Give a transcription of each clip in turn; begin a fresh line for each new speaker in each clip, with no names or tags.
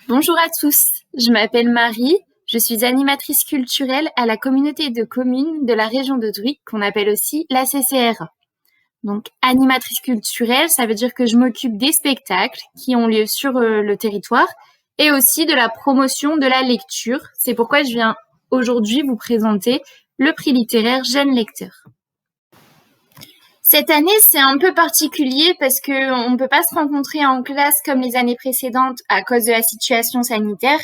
Bonjour à tous, je m'appelle Marie, je suis animatrice culturelle à la communauté de communes de la région de Druic, qu'on appelle aussi la CCRA. Donc animatrice culturelle, ça veut dire que je m'occupe des spectacles qui ont lieu sur le territoire et aussi de la promotion de la lecture. C'est pourquoi je viens aujourd'hui vous présenter le prix littéraire Jeune Lecteur. Cette année, c'est un peu particulier parce qu'on ne peut pas se rencontrer en classe comme les années précédentes à cause de la situation sanitaire.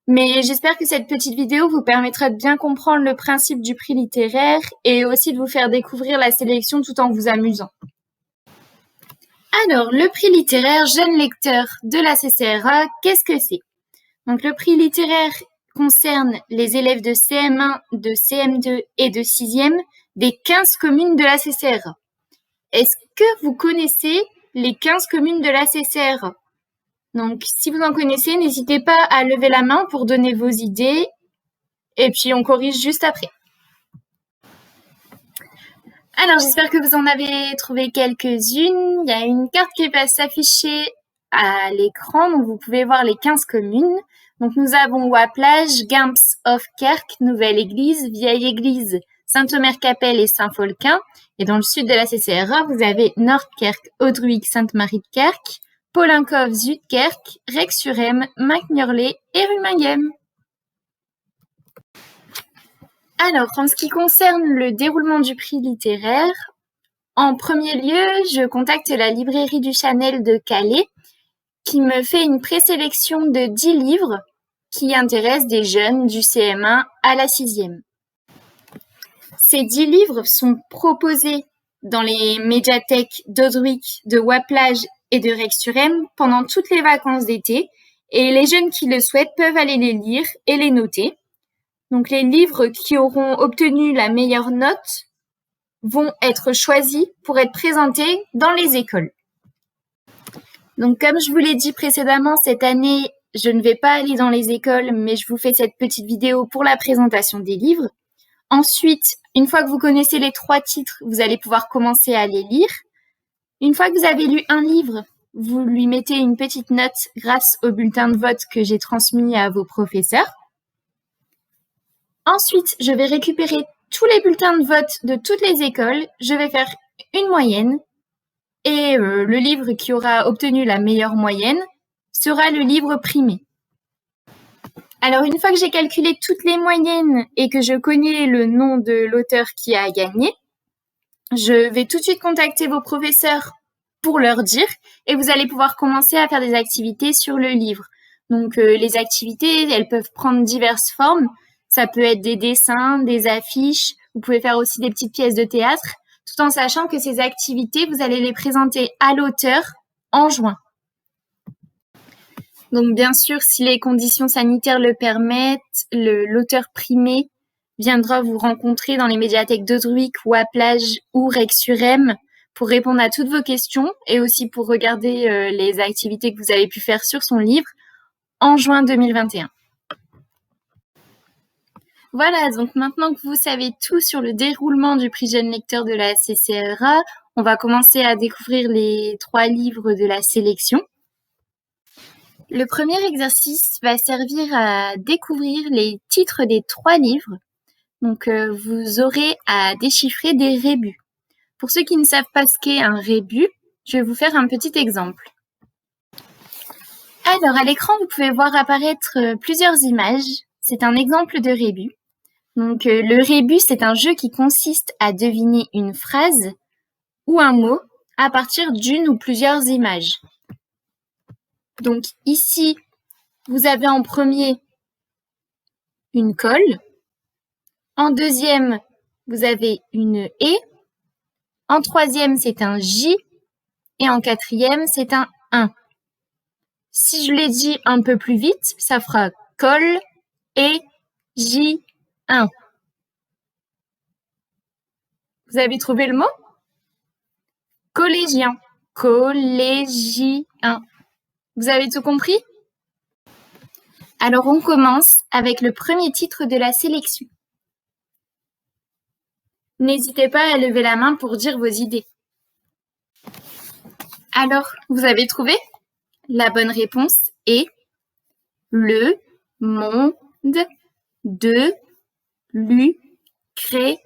Mais j'espère que cette petite vidéo vous permettra de bien comprendre le principe du prix littéraire et aussi de vous faire découvrir la sélection tout en vous amusant. Alors, le prix littéraire Jeune Lecteur de la CCRA, qu'est-ce que c'est? Donc, le prix littéraire concerne les élèves de CM1, de CM2 et de 6e des 15 communes de la CCRA. Est-ce que vous connaissez les 15 communes de la CCRA? Donc, si vous en connaissez, n'hésitez pas à lever la main pour donner vos idées et puis on corrige juste après. Alors, j'espère que vous en avez trouvé quelques-unes. Il y a une carte qui va s'afficher à l'écran, donc vous pouvez voir les 15 communes. Donc, nous avons Waplage, Gimps, Hofkerk, Nouvelle-Église, Vieille-Église, Saint-Omer-Capelle et Saint-Folquin. Et dans le sud de la CCRA, vous avez Nordkerk, Audruic, Sainte-Marie-de-Kerk, Paulinkov, Zuidkerk, Rex-sur-Emme, Mac-Murlé et Ruminghem. Alors, en ce qui concerne le déroulement du prix littéraire, en premier lieu, je contacte la librairie du Chanel de Calais qui me fait une présélection de 10 livres qui intéressent des jeunes du CM1 à la 6e. Ces 10 livres sont proposés dans les médiathèques d'Audruic, de Waplage et de Rex-sur-Emme pendant toutes les vacances d'été et les jeunes qui le souhaitent peuvent aller les lire et les noter. Donc les livres qui auront obtenu la meilleure note vont être choisis pour être présentés dans les écoles. Donc comme je vous l'ai dit précédemment, cette année, je ne vais pas aller dans les écoles, mais je vous fais cette petite vidéo pour la présentation des livres. Ensuite, une fois que vous connaissez les 3 titres, vous allez pouvoir commencer à les lire. Une fois que vous avez lu un livre, vous lui mettez une petite note grâce au bulletin de vote que j'ai transmis à vos professeurs. Ensuite, je vais récupérer tous les bulletins de vote de toutes les écoles. Je vais faire une moyenne et le livre qui aura obtenu la meilleure moyenne sera le livre primé. Alors, une fois que j'ai calculé toutes les moyennes et que je connais le nom de l'auteur qui a gagné, je vais tout de suite contacter vos professeurs pour leur dire et vous allez pouvoir commencer à faire des activités sur le livre. Donc, les activités, elles peuvent prendre diverses formes. Ça peut être des dessins, des affiches. Vous pouvez faire aussi des petites pièces de théâtre, tout en sachant que ces activités, vous allez les présenter à l'auteur en juin. Donc, bien sûr, si les conditions sanitaires le permettent, l'auteur primé viendra vous rencontrer dans les médiathèques d'Audruic, Waplage ou Rex-sur-Emme pour répondre à toutes vos questions et aussi pour regarder les activités que vous avez pu faire sur son livre en juin 2021. Voilà, donc maintenant que vous savez tout sur le déroulement du prix Jeune Lecteur de la CCRA, on va commencer à découvrir les 3 livres de la sélection. Le premier exercice va servir à découvrir les titres des 3 livres. Donc, vous aurez à déchiffrer des rébus. Pour ceux qui ne savent pas ce qu'est un rébus, je vais vous faire un petit exemple. Alors, à l'écran, vous pouvez voir apparaître plusieurs images. C'est un exemple de rébus. Donc, le rébus, c'est un jeu qui consiste à deviner une phrase ou un mot à partir d'une ou plusieurs images. Donc, ici, vous avez en premier une colle. En deuxième, vous avez une « et ». En troisième, c'est un « j ». Et en quatrième, c'est un « 1 ». Si je l'ai dit un peu plus vite, ça fera colle et j 1. Vous avez trouvé le mot? Collégien. Collégien. Vous avez tout compris? Alors, on commence avec le premier titre de la sélection. N'hésitez pas à lever la main pour dire vos idées. Alors, vous avez trouvé? La bonne réponse est Le monde de Lucrèce,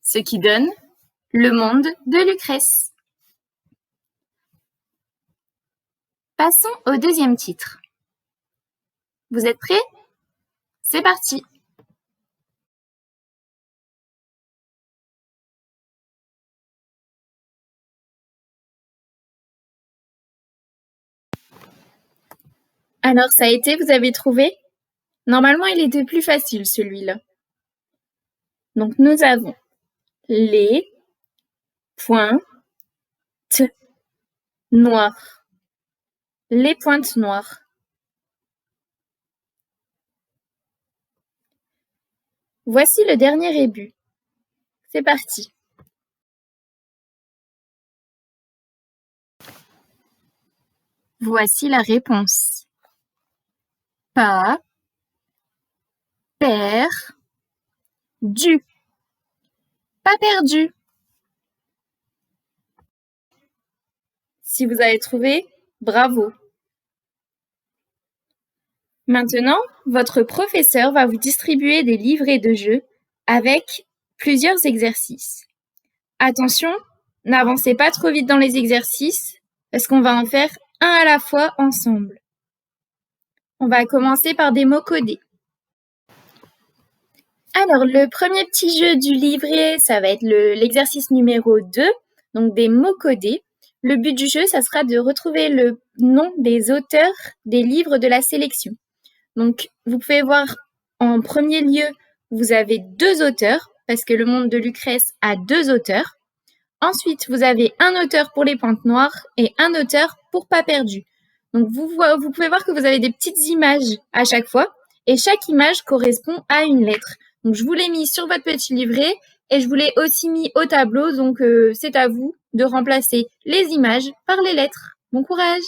ce qui donne le monde de Lucrèce. Passons au deuxième titre. Vous êtes prêts? C'est parti! Alors, ça a été, vous avez trouvé? Normalement, il était plus facile, celui-là. Donc, nous avons les pointes noires. Les pointes noires. Voici le dernier rébut. C'est parti. Voici la réponse. Pas perdu. Pas perdu. Si vous avez trouvé, bravo. Maintenant, votre professeur va vous distribuer des livrets de jeux avec plusieurs exercices. Attention, n'avancez pas trop vite dans les exercices parce qu'on va en faire un à la fois ensemble. On va commencer par des mots codés. Alors, le premier petit jeu du livret, ça va être l'exercice numéro 2, donc des mots codés. Le but du jeu, ça sera de retrouver le nom des auteurs des livres de la sélection. Donc, vous pouvez voir en premier lieu, vous avez 2 auteurs, parce que le monde de Lucrèce a 2 auteurs. Ensuite, vous avez un auteur pour les pointes noires et un auteur pour Pas perdu. Donc, vous pouvez voir que vous avez des petites images à chaque fois, et chaque image correspond à une lettre. Donc, je vous l'ai mis sur votre petit livret et je vous l'ai aussi mis au tableau. Donc, c'est à vous de remplacer les images par les lettres. Bon courage!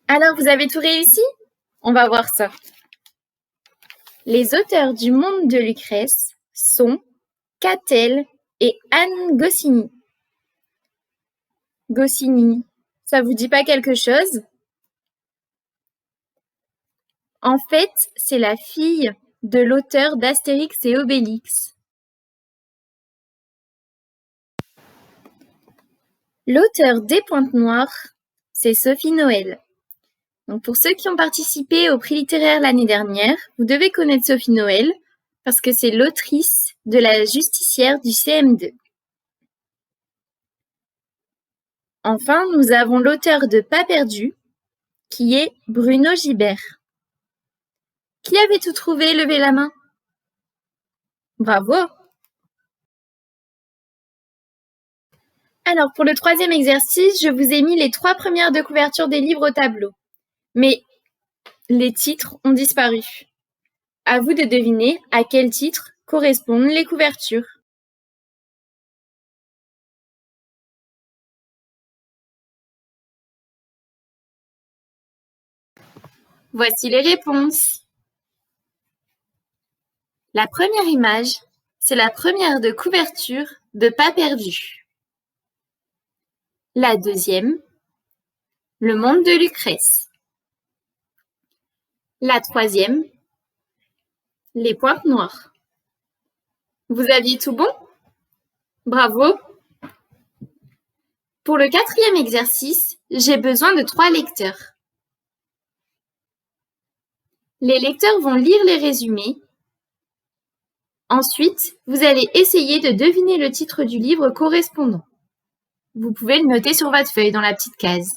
Alors, vous avez tout réussi? On va voir ça. Les auteurs du monde de Lucrèce sont Catel et Anne Goscinny. Goscinny, ça vous dit pas quelque chose? En fait, c'est la fille de l'auteur d'Astérix et Obélix. L'auteur des Pointes Noires, c'est Sophie Noël. Donc pour ceux qui ont participé au prix littéraire l'année dernière, vous devez connaître Sophie Noël parce que c'est l'autrice de La Justicière du CM2. Enfin, nous avons l'auteur de Pas perdu, qui est Bruno Gibert. Qui avait tout trouvé? Levez la main. Bravo! Alors, pour le troisième exercice, je vous ai mis les 3 premières de couverture des livres au tableau. Mais les titres ont disparu. À vous de deviner à quel titre correspondent les couvertures. Voici les réponses. La première image, c'est la première de couverture de Pas perdu. La deuxième, Le monde de Lucrèce. La troisième, Les pointes noires. Vous aviez tout bon? Bravo! Pour le quatrième exercice, j'ai besoin de 3 lecteurs. Les lecteurs vont lire les résumés. Ensuite, vous allez essayer de deviner le titre du livre correspondant. Vous pouvez le noter sur votre feuille dans la petite case.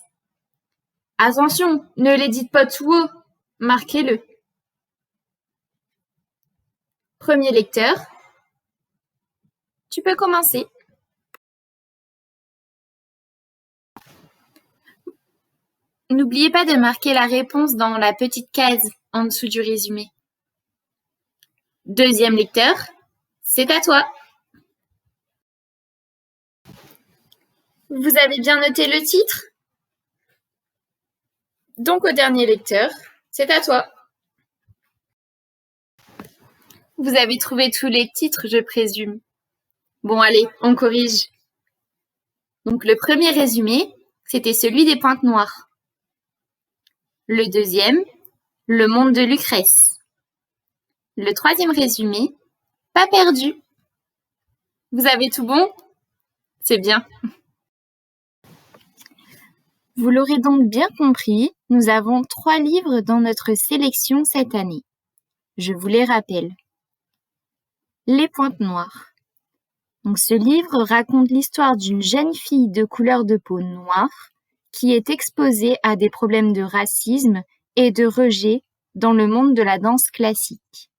Attention, ne les dites pas tout haut, marquez-le. Premier lecteur, tu peux commencer. N'oubliez pas de marquer la réponse dans la petite case en dessous du résumé. Deuxième lecteur, c'est à toi. Vous avez bien noté le titre? Donc au dernier lecteur, c'est à toi. Vous avez trouvé tous les titres, je présume. Bon, allez, on corrige. Donc, le premier résumé, c'était celui des Pointes Noires. Le deuxième, le monde de Lucrèce. Le troisième résumé, pas perdu. Vous avez tout bon? C'est bien. Vous l'aurez donc bien compris, nous avons 3 livres dans notre sélection cette année. Je vous les rappelle. Les Pointes Noires. Donc, ce livre raconte l'histoire d'une jeune fille de couleur de peau noire qui est exposée à des problèmes de racisme et de rejet dans le monde de la danse classique.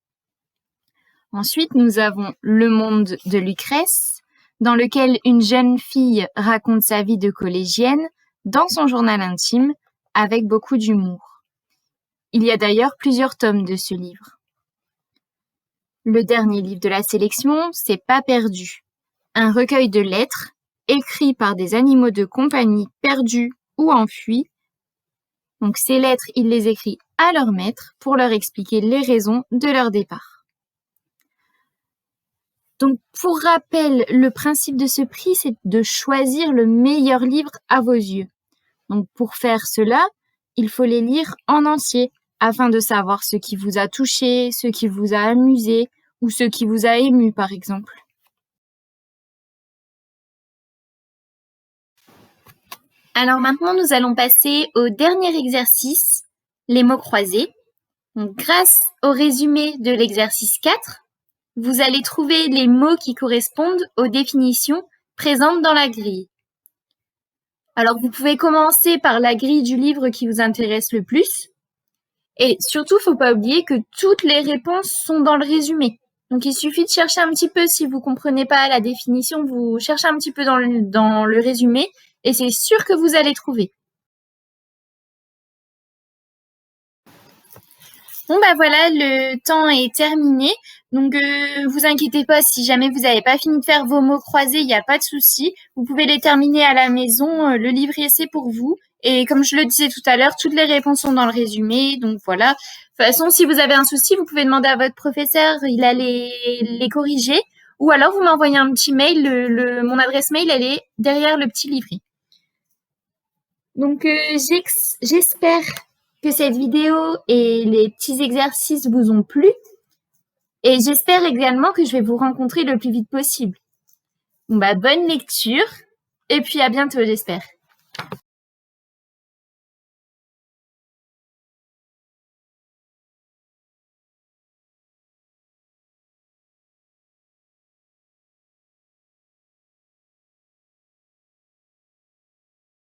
Ensuite, nous avons Le monde de Lucrèce, dans lequel une jeune fille raconte sa vie de collégienne dans son journal intime avec beaucoup d'humour. Il y a d'ailleurs plusieurs tomes de ce livre. Le dernier livre de la sélection, c'est Pas perdu, un recueil de lettres écrits par des animaux de compagnie perdus ou enfuis. Donc ces lettres, il les écrit à leur maître pour leur expliquer les raisons de leur départ. Donc pour rappel, le principe de ce prix, c'est de choisir le meilleur livre à vos yeux. Donc pour faire cela, il faut les lire en entier afin de savoir ce qui vous a touché, ce qui vous a amusé ou ce qui vous a ému par exemple. Alors maintenant, nous allons passer au dernier exercice, les mots croisés. Donc, grâce au résumé de l'exercice 4, vous allez trouver les mots qui correspondent aux définitions présentes dans la grille. Alors, vous pouvez commencer par la grille du livre qui vous intéresse le plus. Et surtout, faut pas oublier que toutes les réponses sont dans le résumé. Donc, il suffit de chercher un petit peu, si vous comprenez pas la définition, vous cherchez un petit peu dans le résumé et c'est sûr que vous allez trouver. Bon bah voilà, le temps est terminé. Donc vous inquiétez pas, si jamais vous n'avez pas fini de faire vos mots croisés, il n'y a pas de souci. Vous pouvez les terminer à la maison, le livret c'est pour vous. Et comme je le disais tout à l'heure, toutes les réponses sont dans le résumé. Donc voilà. De toute façon, si vous avez un souci, vous pouvez demander à votre professeur, il a les corriger. Ou alors vous m'envoyez un petit mail, mon adresse mail, elle est derrière le petit livret. Donc j'espère que cette vidéo et les petits exercices vous ont plu. Et j'espère également que je vais vous rencontrer le plus vite possible. Bon bah bonne lecture et puis à bientôt j'espère.